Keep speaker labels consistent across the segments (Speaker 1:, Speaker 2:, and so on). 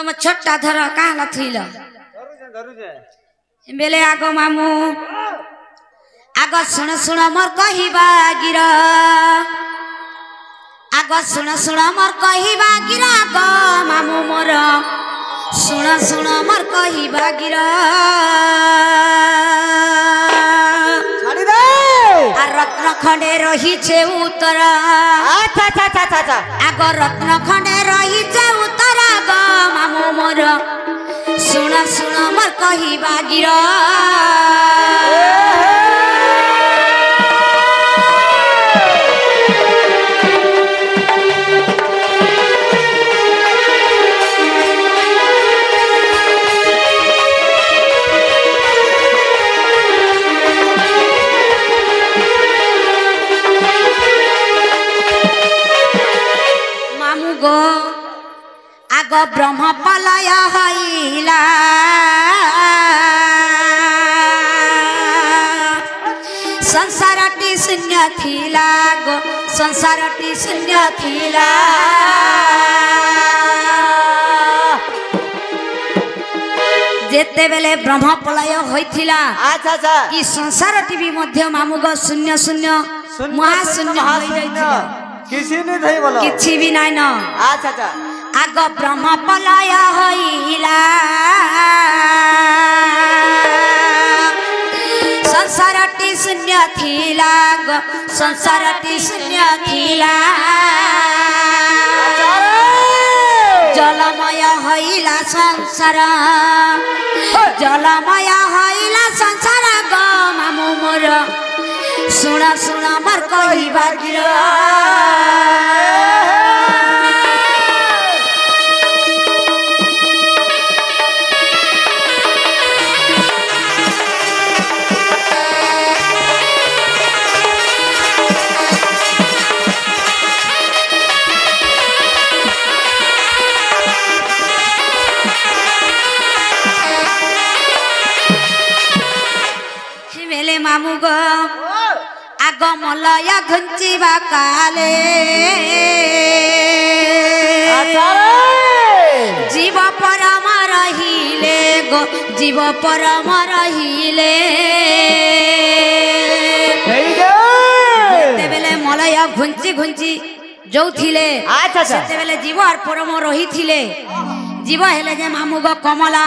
Speaker 1: तुम छोटा धर कहाँ थुइल बेले आगो मामू आग शुण शुण मोर कहवा गिर आग शुण शुण मोर कहवा गिर आग मामू मोर शुण शुण मोर कहवा गिर रत्न खंडे रही उतर आग रत्न खंडे रही उतर आग मामू मोर शुण शुण मोर कहवा गिर आग ब्रह्म पलय हईला संसारटी शून्य थिला गो संसारटी शून्य थिला जेते बेले ब्रह्म पलय होइथिला
Speaker 2: अच्छा अच्छा
Speaker 1: कि संसारटी भी मध्य मामू गो शून्य शून्य महाशून्य होई जाइथिला
Speaker 2: किसी नहीं थई बोलो
Speaker 1: किछि भी नाइ न
Speaker 2: अच्छा अच्छा
Speaker 1: आग ब्रह्म पलय हईला संसारटी शून्य थिला गो संसारटी शून्य थिला जलमय हईला संसार जलमय हईला संसार गो मामू मोर शुण शुण मोर कहवा गिर मामू गो आग मलय घुंचिबा काले जीव परम रहिले गो जीव परम रहिले बेले मलय घुंची घुंची जो थिले सेते बेले जीव और परम रही थिले जीव हेले जे मामू गो कमला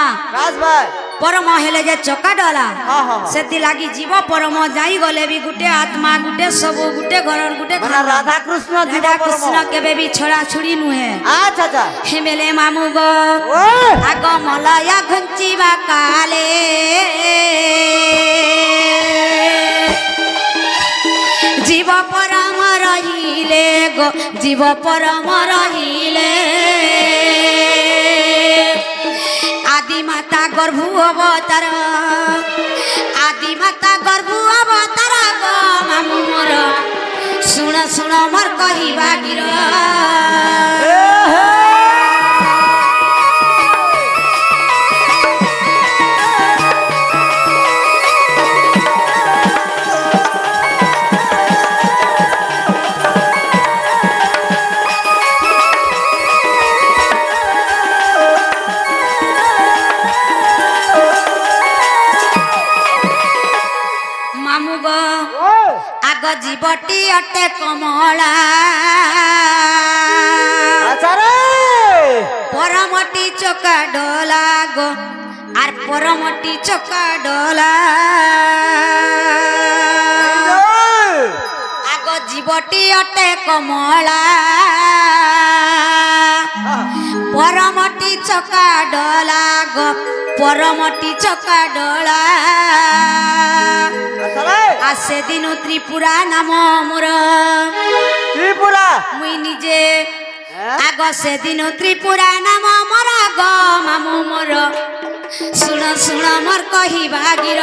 Speaker 1: परम हेले जे चका डला सेति लागी जीव परम जाई गले भी गुटे आत्मा गुटे सब गुटे घर गुटे
Speaker 2: राधा कृष्ण
Speaker 1: राधा कृष्ण केबे भी छोड़ा छुड़ी नुहे
Speaker 2: अच्छा अच्छा
Speaker 1: हेमेले मामू गो आग मलय घुंचिबा काले जीव परम रहिले गो जीव परम रहिले आदि माता गर्भु अवतार आदि माता गर्भु अवतार गो मामू मोर शुण शुण मोर कहवा गिर जीवटी अटे कमला परमटी चका डोला गो आर परमटी चका डोला आग जीवटी अटे कमला परमटी चका डोला गो परमटी चका डोला आसे दिनु त्रिपुरा नाम मोर
Speaker 2: त्रिपुरा
Speaker 1: मुई निजे आग से दिनु त्रिपुरा नाम मोर आग मामू मोर शुण शुण मोर कहवा गिर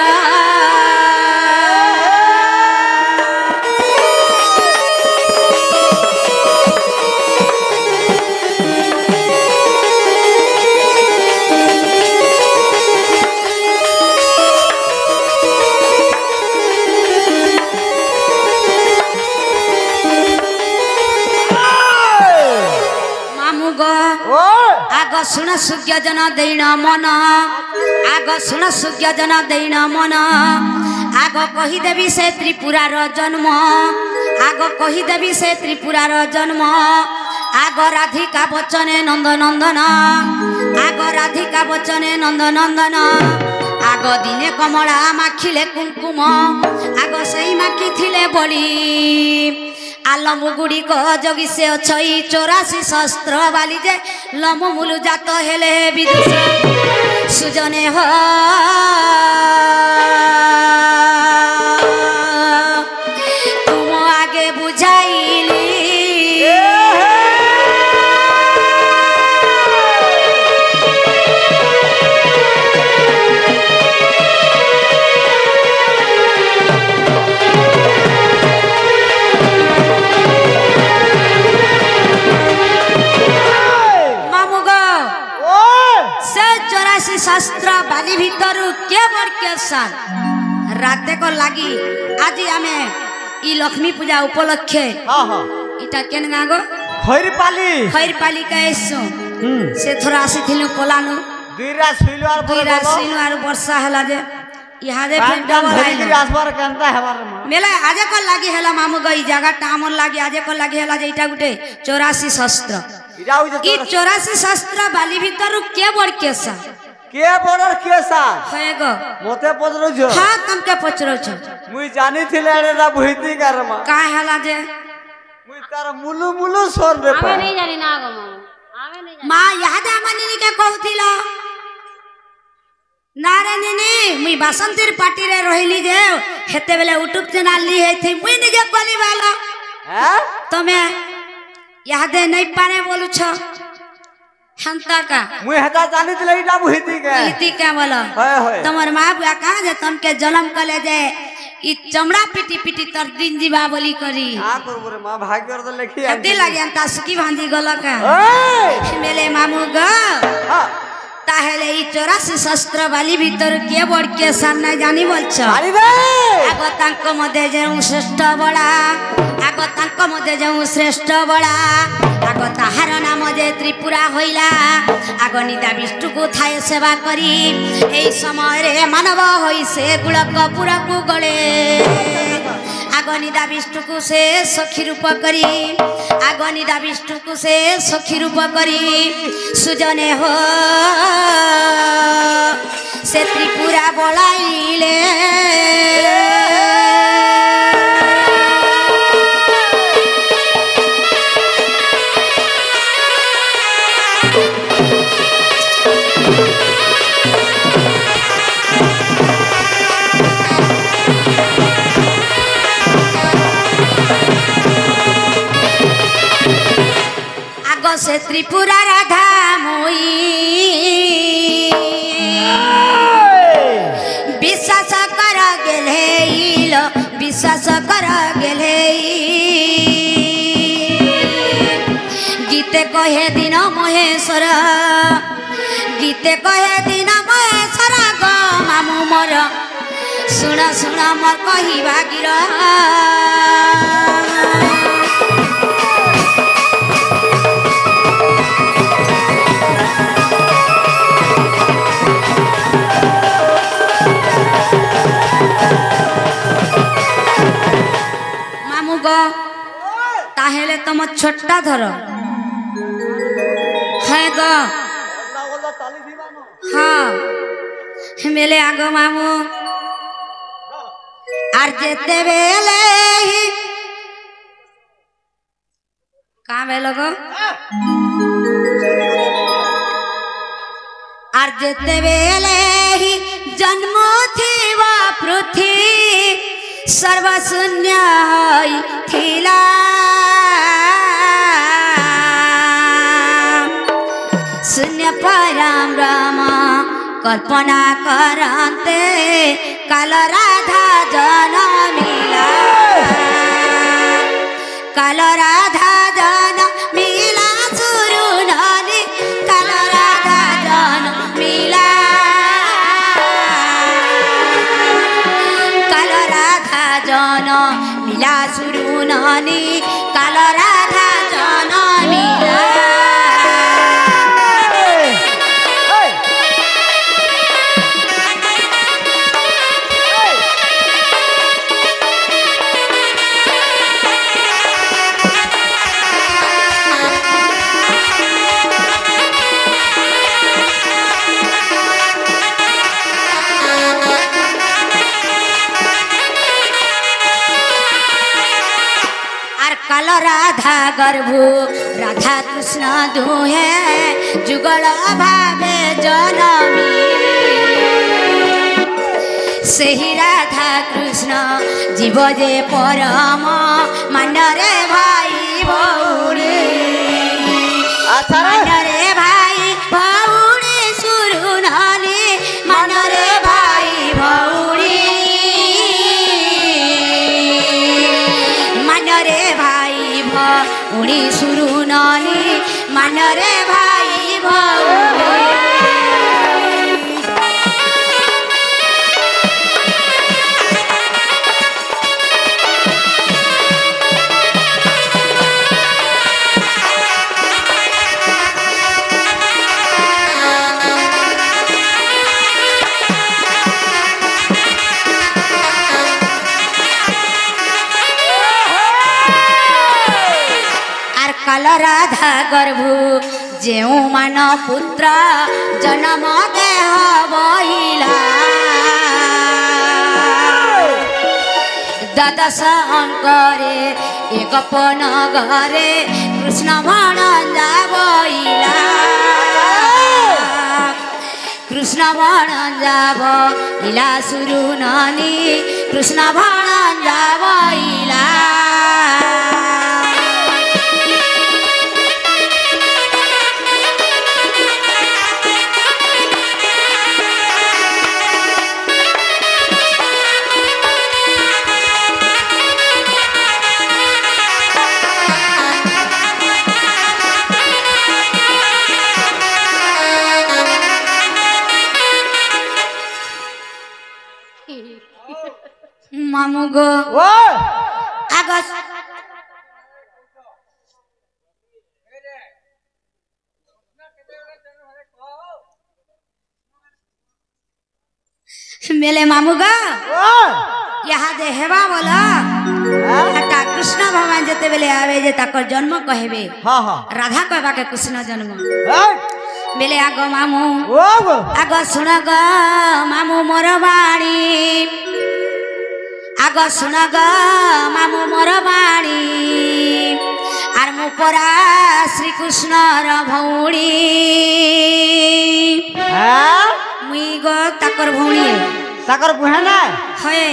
Speaker 1: शुण सुज्ञ जन देण मन आग शुण सुज्ञ जन देण मन आग कहीदेवी से त्रिपुरार जन्म आग कहीदेवी से त्रिपुरार जन्म आग राधिका बचने नंद नंदन आग राधिका बचने नंद नंदन आग दिने कमला माखिले कुंकुम आग सही माखी थिले बड़ी आलम गुड़िक जगी से अच्छी 84 शस्त्र बाली जे लम मुलु जात हेले विदुष सुजने हो तुम आगे बुझाइली शास्त्र बाली भीतर के बड़ के साल राते को लगी आज आमे ई लक्ष्मी पूजा उपलक्षे इटा केन गागो खैरपाली कैसो से थोड़ा आसीथिलु पलानु दुईरा सुइलु आर वर्षा हला जे इहादे फिर डबल आइल मेला आजे को लागी हला मामू गई जगह टामन लागी आजे को लागी हला जे इटा गुटे 84 शस्त्र ई 84 शस्त्र बाली भीतर के बड़ के सा
Speaker 2: के बड़र के सा
Speaker 1: हेगो
Speaker 2: मोते पचरो छ
Speaker 1: हां तुम के पचरो छ
Speaker 2: मुई जानी थिले रे भुइती करमा
Speaker 1: का हला जे
Speaker 2: मुई तार मुलु मुलु सोर रे
Speaker 3: आवे नहीं जानी ना गो आवे नहीं जानी
Speaker 1: मां याद आमनी के कहथिला नारायणी मुई बासंतीर पार्टी रे रहिली जे हेते बेले यूट्यूब चैनल ली हेथि मुई निजे कोली वाला
Speaker 2: हैं
Speaker 1: तमे याद नहीं पाने बोलु छ हंता का
Speaker 2: मुई हता जानी थिले इटा भुइती के
Speaker 1: बोला
Speaker 2: होय
Speaker 1: तमर मां बुआ कहा जे तुम के जन्म कले जे ई चमड़ा पिटी पिटी तर दिन जीवा बोली करी
Speaker 2: हां करबो रे मां भाग्य तो लिखी
Speaker 1: हते लागे अंता सुकी भांजी गलक
Speaker 2: ओए
Speaker 1: मेले मामू ग
Speaker 2: हां
Speaker 1: ताहेले ई 84 शस्त्र बाली भीतर के बड़ के सामने जानी बोलछ
Speaker 2: आरी रे
Speaker 1: आगो तांको मध्ये जे श्रेष्ठ बड़ा आगो तांको मध्ये जे श्रेष्ठ बड़ा आगो ताहार नाम जे त्रिपुरा होइला आगो निदा विष्णु को थाय सेवा करी एई समय रे मानव होई से गुलक पुरा को गले आगो निदा विष्णु को से सखी रूप करी आगो निदा विष्णु को से सखी रूप करी सुजने हो से त्रिपुरा बोलाइले आगो से त्रिपुरा राधा मोई विश्वास कर गेले गीते कहे दिन महेश्वर गीते कहे दिन महेश्वर गो मामू मोर सुन सुन मोर कहिबा गिरा ताहेले तुम छोटा धर है गो हाँ मेले आगो मामू आर जेते बेले ही कहाँ बेलो गो आर जेते बेले ही जन्म थीवा पृथ्वी सर्वशून्य थिला शून्य परम राम कल्पना करते काल राधा जनमिला काल राधा जनमिला सुरु नानी काल राधा जनमिला काल राधा जनमिला सुरु नानी काल राधा जनमिला काल राधा गर्भु राधा कृष्ण दुहे जुगल भावे जनमी सेही राधा कृष्ण जीव जे परम मानरे भाई भौणी मानरे भाई भौणी सुरुनाली मानरे भाई भौणी मानरे भाई भौणी सुरुनाली मानरे भाई भौणी काल राधा गर्भु जेऊ मान पुत्र जन्म देह बहिला द्वादश अंकरे एक पनगरे कृष्ण भणंजा बहिला कृष्ण भणंजा बहिला सुरुनानी कृष्ण भणंजा बहिला मामू गो आगस मेले मामू गो यहाँ दे हेबा बोला हटा कृष्ण भगवान जते बेले आवे जे ताकर जन्म कहबे राधा कहबा के कृष्ण जन्म बेले आग मामू आग सुन ग मामू मोर बाणी आग सुन ग मामू मोर बाणी आर मु परा श्री कृष्ण र भौणी मुई गो ताकर भौणी
Speaker 2: ताकर बुहेन
Speaker 1: है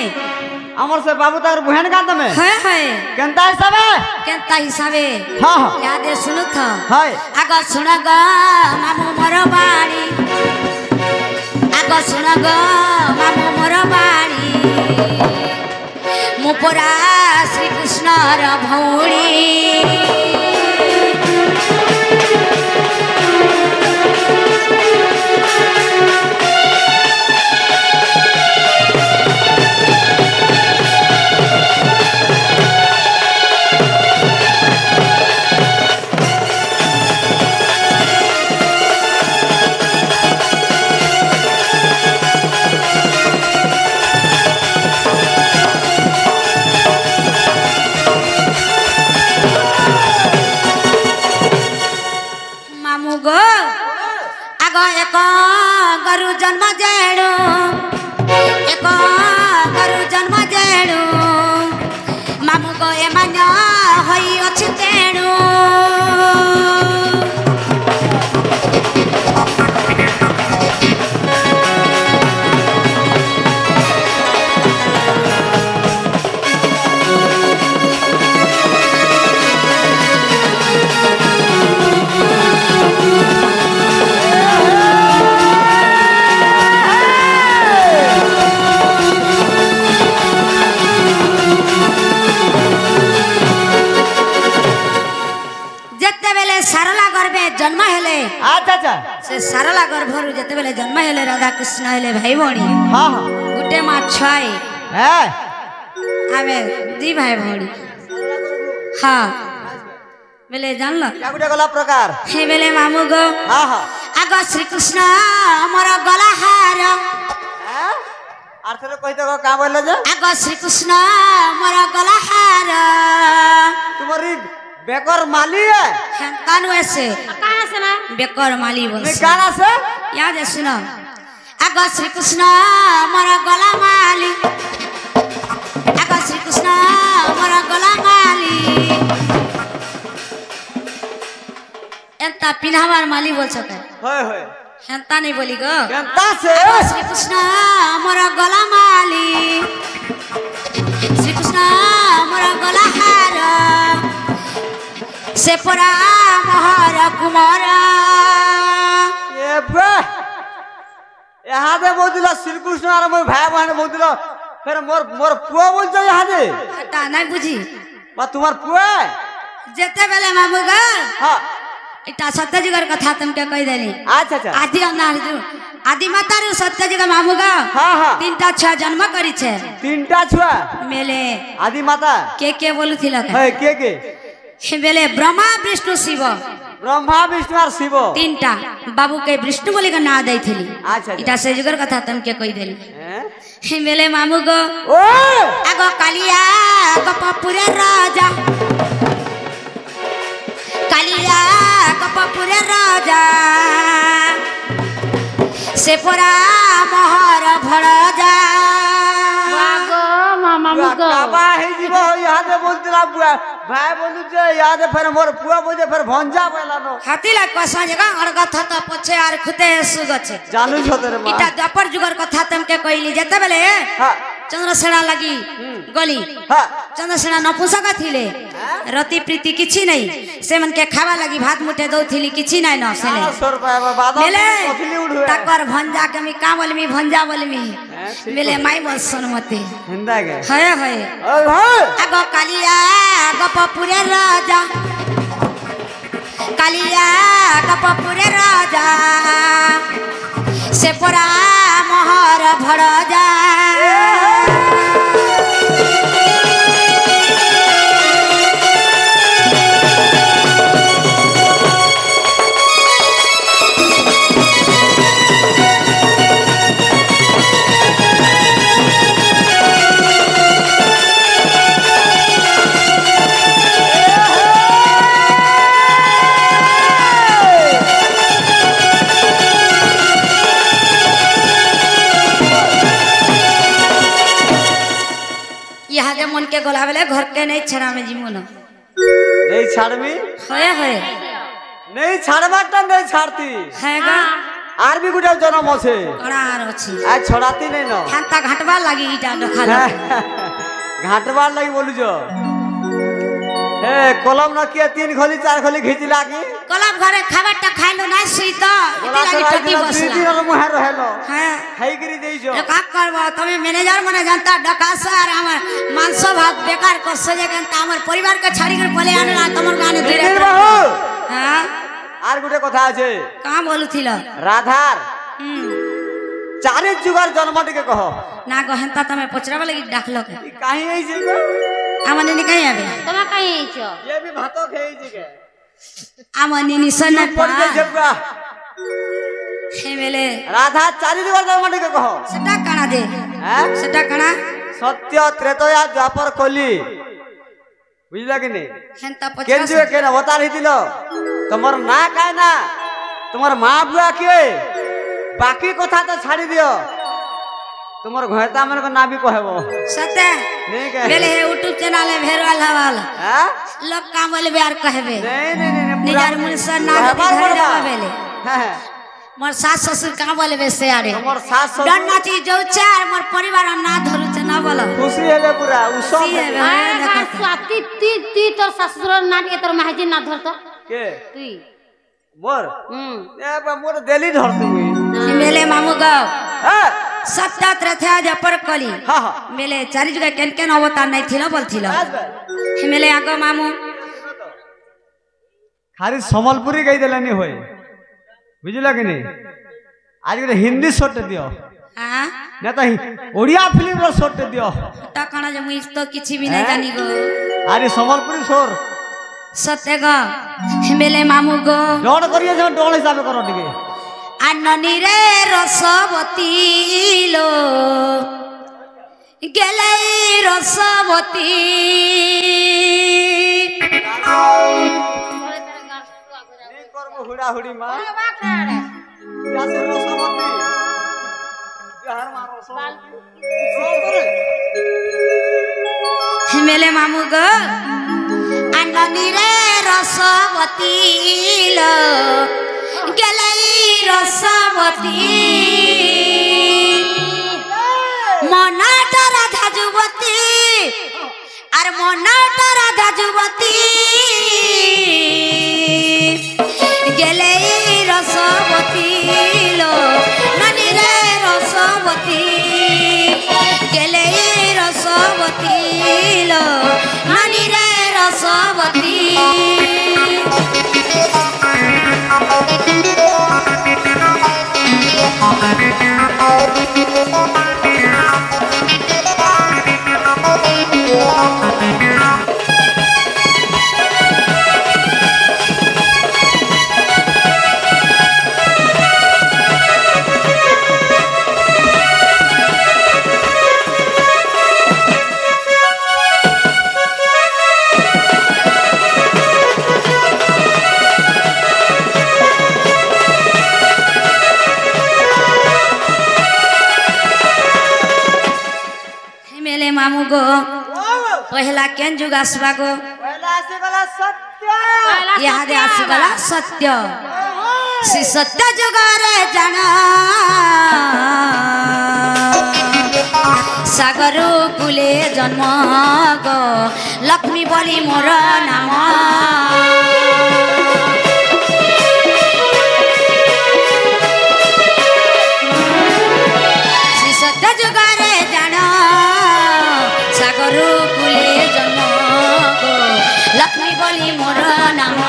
Speaker 2: हमर से बाबू ताकर बुहेन का तमे
Speaker 1: है
Speaker 2: केंता
Speaker 1: हिसाबे
Speaker 2: हां
Speaker 1: याद सुनु था
Speaker 2: है
Speaker 1: आग सुन ग मामू मोर बाणी आग सुन ग मामू मोर बाणी मुपरा श्री कृष्ण र भौणी एक गरु जन्म जेणु एक गरु जन्म जेणु मामू गो ए मान होई अछि तेणु जन्म हेले
Speaker 2: अच्छा
Speaker 1: से सारला गर्भरु जते बेले जन्म हेले राधा कृष्ण हेले भाई भौणी
Speaker 2: हां
Speaker 1: गुटे मा छाई आमे दी भाई भौणी हां बेले जानल
Speaker 2: या गुटे गला प्रकार
Speaker 1: हे बेले मामू गो
Speaker 2: हां
Speaker 1: आग श्री कृष्ण हमर गला हार
Speaker 2: अर्थ रे कहि तो का बोलले जे
Speaker 1: आग श्री कृष्ण हमर गला हार
Speaker 2: तुम्हारी बेकर माली है
Speaker 1: कानू ऐसे
Speaker 3: कहां से ना
Speaker 1: बेकर माली बोल
Speaker 2: गाना से
Speaker 1: याद है सुनो आग श्री कृष्ण मोर गला माली आग श्री कृष्ण मोर गला माली एंता पिन्हावार माली बोल सके
Speaker 2: होय होय
Speaker 1: हेंता नहीं बोली गो
Speaker 2: केनता से
Speaker 1: श्री कृष्ण मोरा गला माली श्री कृष्ण मोरा गला हार से परा मोहर कुमार
Speaker 2: ये बे यहाँ दे बोदिला श्री कृष्ण आर मोर भाई बहन बोदिला फिर मोर मोर पुआ बोल जा यहाँ दे
Speaker 1: हटा नहीं बुझी
Speaker 2: बा तुम्हार पुआ
Speaker 1: जेते बेले मामू गा
Speaker 2: हाँ
Speaker 1: इटा सत्य जुगर कथा तुमके कह देली
Speaker 2: अच्छा अच्छा
Speaker 1: आदि अन्ना आदि माता रे सत्य जुगर मामू गा
Speaker 2: हाँ हाँ
Speaker 1: तीनटा छुआ जन्म करी छे
Speaker 2: तीनटा छुआ
Speaker 1: मेले
Speaker 2: आदि माता
Speaker 1: के बोलुथिला
Speaker 2: है के
Speaker 1: हे बेले ब्रह्मा विष्णु शिव
Speaker 2: ब्रह्मा विष्णु और शिव
Speaker 1: तीनटा बाबू के विष्णु बोली का ना दैथिली
Speaker 2: अच्छा
Speaker 1: इटा से जुगर कथा तुमके कह देली
Speaker 2: हैं?
Speaker 1: हे बेले मामू गो
Speaker 2: ओ
Speaker 1: आगो कालिया आगो पपुरे राजा कालिया कपूरे राजा से परा मोहर भड़जा
Speaker 3: बागो मामा मुगो
Speaker 2: काबा है जीवो यहाँ दे बोलतेला बुआ भाई बोलू जे यहाँ दे फिर मोर पुआ बोले फिर भंजा बोला नो
Speaker 1: हाथी ला कसा जगह अड़गथ त पछे आर खुते सुगछे
Speaker 2: जानू छ तेरे मां
Speaker 1: इटा दपर जुगर कथा तुमके कहली जेते बेले
Speaker 2: हां
Speaker 1: चंद्रसेना लगी गली
Speaker 2: हां
Speaker 1: चंद्रसेना नपुसक थिले रति प्रीति किछि नहीं से मन के खावा लगी भात मुठे दौथिली किछि नहीं न सेले
Speaker 2: 100 रुपया बादा
Speaker 1: मिले
Speaker 2: कथली उठवे
Speaker 1: तकर भंजा के मी का बोलमी भंजा बोलमी मिले माई बोल सुनमती
Speaker 2: हिंदा के
Speaker 1: है
Speaker 2: ओए होय
Speaker 1: आगो कालिया आगो पपुरे राजा कालिया आगो पपुरे राजा से परा मोहर भड़जा यहाँ के मन के गोलावेले घर के नहीं छड़ा में जीवन
Speaker 2: नहीं छाड़मी
Speaker 1: होए
Speaker 2: नहीं छाड़बाटा नहीं छाड़ती
Speaker 1: हैगा
Speaker 2: आर भी गुटे जन्म আছে
Speaker 1: करार अछि
Speaker 2: आ छड़ाती नहीं न
Speaker 1: हांता घाटवा लागी इटा डखाला
Speaker 2: घाटबार लगी बोलू जो ए कलम न किए 3 खोली 4 खोली घिची लागी
Speaker 1: कलम घरे खाबाटा खाइलो ना सुई त इति लागी टटी बसला
Speaker 2: 3 दिन मुहार रहेलो
Speaker 1: हां
Speaker 2: खाई गिरी देई जो
Speaker 1: ए का करबो तमे मैनेजर मने जानता डकास और हमर मांसो भात बेकार कर सजे गन हमर परिवार के छाड़ी कर पले आनला तमर गाने धीरे
Speaker 2: बाबू
Speaker 1: हां
Speaker 2: आर गुटे कथा আছে
Speaker 1: का बोलुथिला
Speaker 2: राधार चारे जुगार जन्म टिके कहो
Speaker 1: ना गहंता तमे पचरावा लगी डाकलो के
Speaker 2: ई काहे आई छै गो
Speaker 1: आमने नि काई आबे
Speaker 3: तमा कहीं छ
Speaker 2: ये भी भातो खेई छै के
Speaker 1: आमने नि सन
Speaker 2: पड़ गई जबगा
Speaker 1: हे मेले
Speaker 2: राधा चारे जुगार जन्म टिके कहो
Speaker 1: सेटा काना दे
Speaker 2: हैं
Speaker 1: सेटा काना
Speaker 2: सत्य त्रेतया द्वापर कली बुझला कि नहीं
Speaker 1: हेंता
Speaker 2: केन
Speaker 1: पचरा
Speaker 2: जो केन बता रही दिलो तमर ना काहे ना तुम्हार मां बुआ के बाकी कथा तो छाड़ी दियो तुम्हार घरता मन को ना भी कहबो
Speaker 1: सत्य
Speaker 2: नहीं कहे
Speaker 1: मेले हे यूट्यूब चैनल है भेरवाल हवाल
Speaker 2: हां
Speaker 1: लोग काम बोले बिहार कहबे
Speaker 2: नहीं
Speaker 1: निजार मुनसन ना धरे देबा बेले
Speaker 2: हां
Speaker 1: मोर सास ससुर का बोले बेसे आरे
Speaker 2: तुम्हार सास ससुर
Speaker 1: डन्ना चीज जो चार मोर परिवार ना धरु छ ना बोलो
Speaker 2: खुशी हेबे पूरा उ सब
Speaker 1: खुशी हेबे।
Speaker 3: आए का स्वाति ती ती तोर ससुर नाट के तोर माहिती ना धरत
Speaker 2: के
Speaker 3: तुई
Speaker 2: मोर ए बा मोर दिल्ली धरत हुई
Speaker 1: मेले मामू गाँव
Speaker 2: हां
Speaker 1: सत्ता त्रथ्या जपर कली
Speaker 2: हां हां
Speaker 1: मेले चारि जगह केन केन अवतार नहीं थिलो बोलथिलो मेले आगो मामू
Speaker 2: खाली संबलपुरी गई देलानी होय बुझला कि नहीं आज गोटे हिंदी शॉट दियो
Speaker 1: हां
Speaker 2: ना तो ओडिया फिल्म रो शॉट दियो
Speaker 1: ता कणा जे मुई तो किछि भी नहीं जानी गो
Speaker 2: अरे संबलपुरी शोर
Speaker 1: सत्य गो मेले मामू गो
Speaker 2: डोन करिए जो डोन हिसाब करो टिके
Speaker 1: आननी रे रसवती लो गेले रसवती
Speaker 2: हुड़ा हुड़ी मां या से रसवती यार मारो
Speaker 1: मेले मामू गो आननी रे रस रसवती लो गेलै रसवती मनाटा राधा जुवती আর মনাটা রাধা যুবতী গেলে রসবতী লো নানি রে রসবতী গেলে রসবতী লো নানি রে রসবতী मामू गो पहला केन जुग आसबा गो
Speaker 2: पहला आसे गला सत्य
Speaker 1: यहाँ दे आसगला सत्य श्री सत्य जुग रे जाना सागर कुले जन्म गो लक्ष्मी बोली मोर नाम श्री सत्य जुग रे जाना सागरू कुले जन्म गो लक्ष्मी बोली मोर नाम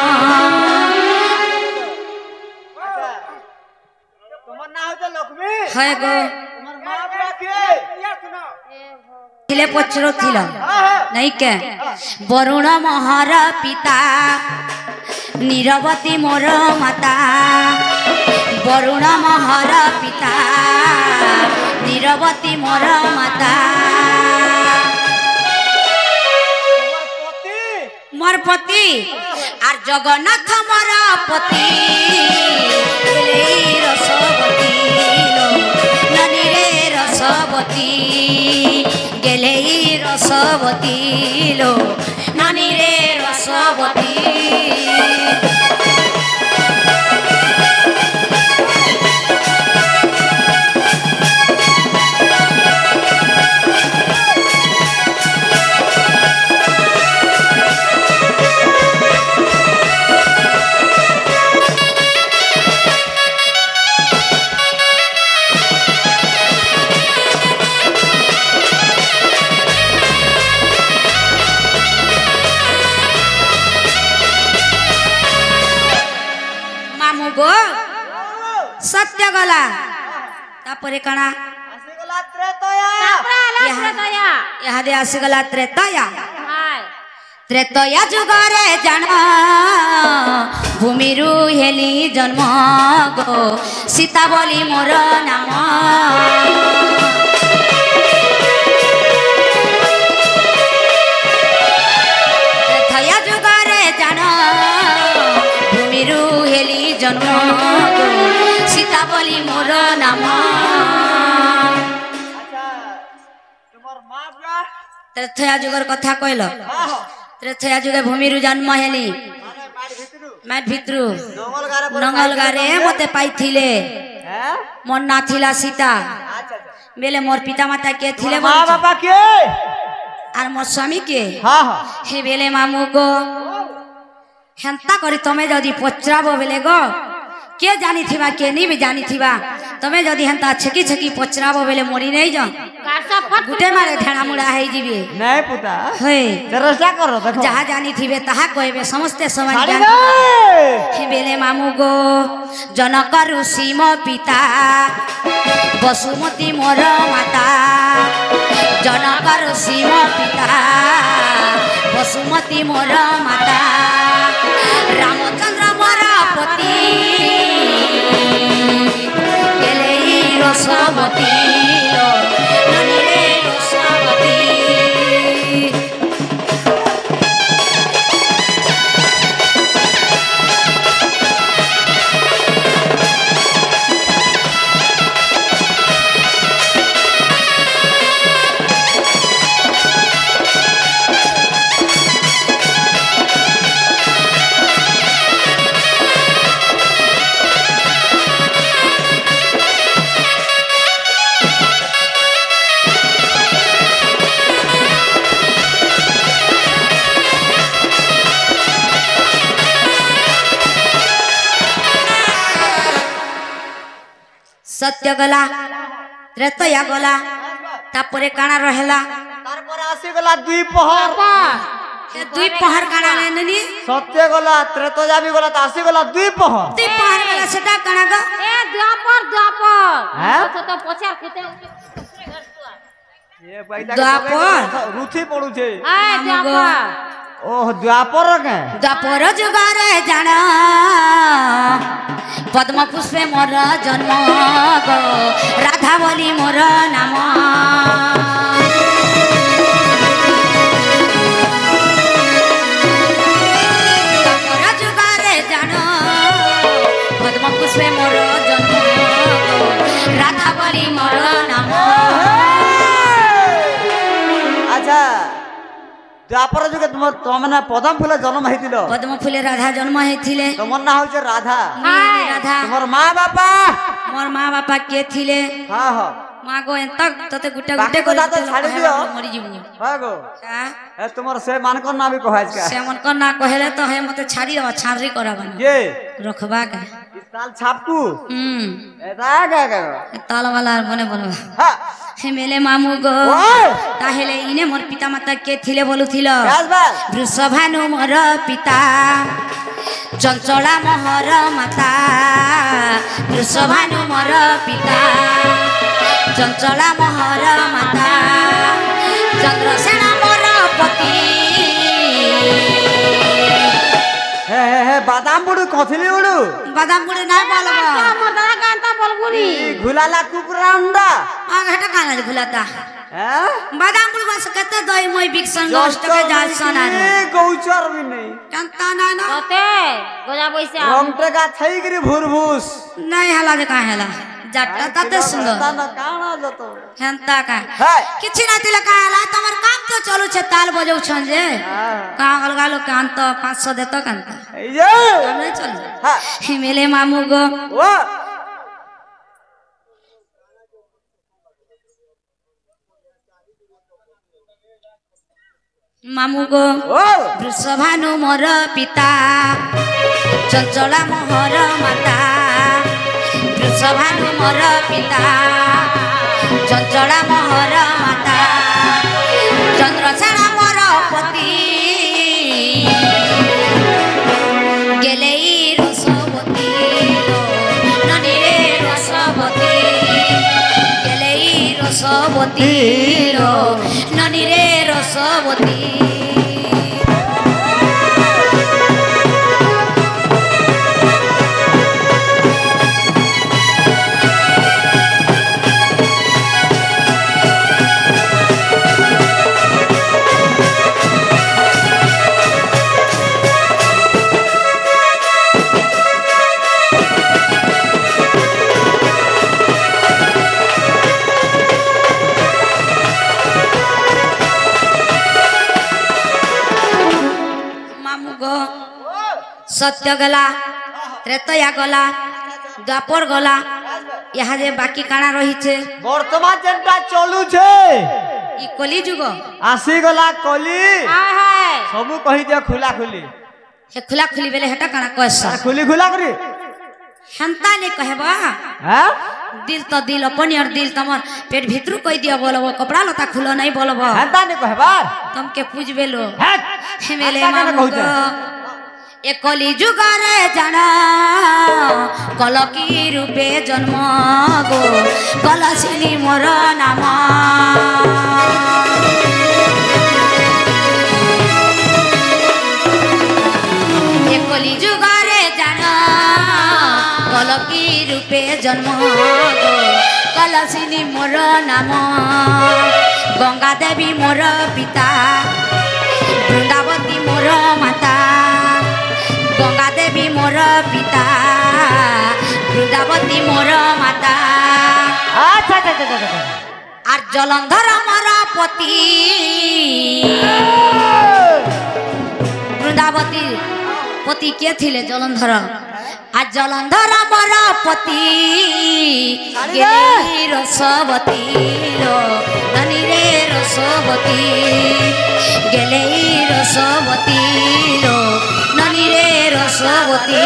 Speaker 2: তোমার নাম হচ্ছে লক্ষ্মী
Speaker 1: হয় গো
Speaker 2: তোমার মা বাবা কে
Speaker 1: थिले पचरो थिला नहीं के वरुण महर पिता नीरवती मोर माता वरुण महर पिता नीरवती मोर माता मोर पति आर जगन्नाथ मोर पति रसवती लो ननी रे रसवती गेले रसवती लो ननी रे रसवती सत्य गला तापरे कणा
Speaker 2: आसेगला त्रेतया
Speaker 1: यहाँ दे आसेगला त्रेतया त्रेतया जुग रे जान भूमि रु हेली जन्म गो सीता बोली मोर नाम त्रेतया जुग रे जान भूमि रु हेली जन्म गो सीता बोली मोर नाम
Speaker 2: আচ্ছা তোমার মা বাবা
Speaker 1: त्रेथया जुगर कथा कहल त्रेथया जुगे भूमि रु जन्म हेली
Speaker 2: মানে মার ভিতরু
Speaker 1: मैं भितरु
Speaker 2: জঙ্গল গারে
Speaker 1: नंगल गारे मते पाइथिले
Speaker 2: হ্যাঁ
Speaker 1: मोर ना थिला सीता
Speaker 2: আচ্ছা
Speaker 1: बेले मोर पिता माता के थिले
Speaker 2: মা
Speaker 1: बोलछ
Speaker 2: বাবা কে
Speaker 1: आर मोर स्वामी के
Speaker 2: হ্যাঁ হ্যাঁ
Speaker 1: हे बेले मामू गो हेंता करी तमे जदी पचराबो बेले गो के जानी थिबा के नहीं भी जानी थिबा तमे जदी हेंता छकी छकी पचराबो बेले मोरी नहीं जा गुटे मारे ढेणा मुड़ा है जीवे
Speaker 2: नहीं पुता
Speaker 1: होय
Speaker 2: चेष्टा करो देखो
Speaker 1: जहाँ जानी थिबे ताहा कहबे समस्ते समान
Speaker 2: ছাড়ি
Speaker 1: जान
Speaker 2: দে
Speaker 1: हे बेले मामू गो जनक ऋषि मो पिता बसुमती मोर माता जनक ऋषि मो पिता बसुमती मोर माता रामचंद्र मोर पति गेले रसवती लो ननी रे रसवती सत्य गला त्रेतया गला तापरे काना रहेला
Speaker 2: तारपर आसी गला दुई पहर
Speaker 1: ये दुई पहर काना ननी
Speaker 2: सत्य गला त्रेतया भी गला त आसी गला दुई पहर
Speaker 1: गला सेटा काना ग
Speaker 3: ए द्वापर
Speaker 2: हैं
Speaker 3: तो पछा केते
Speaker 2: ये बैठा
Speaker 1: द्वापर
Speaker 2: रुचि पड़ू छे
Speaker 3: ए द्वापर
Speaker 2: ओह द्वापर के
Speaker 1: द्वापर जुगारे जाना पद्म पुष्पे मोर जन्म गो राधा बोली मोर नाम द्वापर जुगारे जाना पद्म पुष्पे मोर जन्म गो राधा बोली मोर नाम
Speaker 2: अच्छा द्वापर जुगे तुमने पद्म फूल जन्म हेतिलो
Speaker 1: पद्म फूले राधा जन्म हेथिले
Speaker 2: तुमर ना होचे राधा
Speaker 1: राधा
Speaker 2: तुमर माँ बापा
Speaker 1: मोर माँ बापा के थिले
Speaker 2: हाँ हाँ
Speaker 1: माँ गो तक तते गुटे
Speaker 2: बाकी
Speaker 1: गुटे
Speaker 2: কথা তো ছাড়ি দিও।
Speaker 1: मरी जीवनी
Speaker 2: हाँ गो
Speaker 1: का
Speaker 2: ए तुमर से मानकर ना भी कहै का
Speaker 1: से मन कर ना कहले तो है मते छाड़ी दवा छानरी कराबन
Speaker 2: ये
Speaker 1: रखबा का
Speaker 2: इस साल छापकू एदा का
Speaker 1: ताल वाला बने बोलो
Speaker 2: हाँ
Speaker 1: हे मेले मामू गो
Speaker 2: ओए
Speaker 1: ताहेले इने मोर पिता माता के थिले बोलुथिलो
Speaker 2: बस बस
Speaker 1: वृषभानु मोर पिता चंचला मोहर माता वृषभानु मोर पिता चंचला मोहर माता चंद्रसेना मोर पति
Speaker 2: हे बादाम बुडू कथिली बुडू
Speaker 1: बादाम गुड़े ना बोलबो
Speaker 3: मोर दादा कांता बोलबुरी
Speaker 2: घुलाला कुकुरा अंडा
Speaker 1: आ घटा खाना भुलाता
Speaker 2: हैं
Speaker 1: बादाम गुड़ बस कते दई मोय बिक्सन 10 टका जासन आरो
Speaker 2: गौचर भी नहीं
Speaker 1: कंता ना ना
Speaker 3: कते गोजा पैसा
Speaker 2: रमटे का थई गिरी भुरभुस
Speaker 1: नहीं हला जे का हला जाटा ताते सुंदर
Speaker 2: ना काना जतो
Speaker 1: हेंता का
Speaker 2: है
Speaker 1: किछि ना तिला का हला तमर काम तो चलु छे ताल बजौ छन जे का अलगा लो कान तो 500 देतो कांता
Speaker 2: ए ये
Speaker 1: हम नहीं चलु
Speaker 2: हां
Speaker 1: हिमेले मामू गो
Speaker 2: ओ
Speaker 1: मामू गो
Speaker 2: ओ
Speaker 1: वृषभानु मोर पिता चंचला मोहर माता वृषभानु मोर पिता चंचला मोहर माता चंद्रसेना मोर पति गेलेई रसवती लो ननी रे रसवती गेलेई रसवती लो ननी रे रसवती सत्य गला त्रेतया गला द्वापर गला यहाँ जे बाकी काना रही छे
Speaker 2: वर्तमान जेनटा चलू छे
Speaker 1: ई कली जुग
Speaker 2: आसी गला कली
Speaker 3: हाय हाय
Speaker 2: सबू कहि दिया खुला खुली
Speaker 1: हे खुला खुली बेले हेटा काना कहस
Speaker 2: खुली खुला करी
Speaker 1: हंता ने कहबा
Speaker 2: हैं
Speaker 1: दिल तो दिल अपन और दिल तमर पेट भीतर कह दिया बोलबो कपड़ा लता खुलो नहीं बोलबो
Speaker 2: हंता ने कहबा
Speaker 1: तुम के पूजबे लो
Speaker 2: हैं
Speaker 1: हेमेले
Speaker 2: हंता ने
Speaker 1: मामू
Speaker 2: कहू
Speaker 1: ए कली जुगारे जाना कलकी रूपे जन्म गो कलसिनी मोर नाम ए कली जुगारे जाना कलकी रूपे जन्म गो कलसिनी मोर नाम गंगा देवी मोर पिता वृंदावती मोर माता गंगा देवी मोर पिता वृंदावती मोर माता
Speaker 2: अच्छा अच्छा अच्छा अच्छा
Speaker 1: আর জলন্ধর মোর পতি বৃন্দাবতী পতি কে থিলে জলন্ধর আর জলন্ধর মোর পতি গেলি রসবতী ননি রে রসবতী গেলে রসবতী ননি রে রসবতী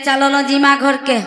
Speaker 1: ଚାଲନ ଜିମା ଘରକେ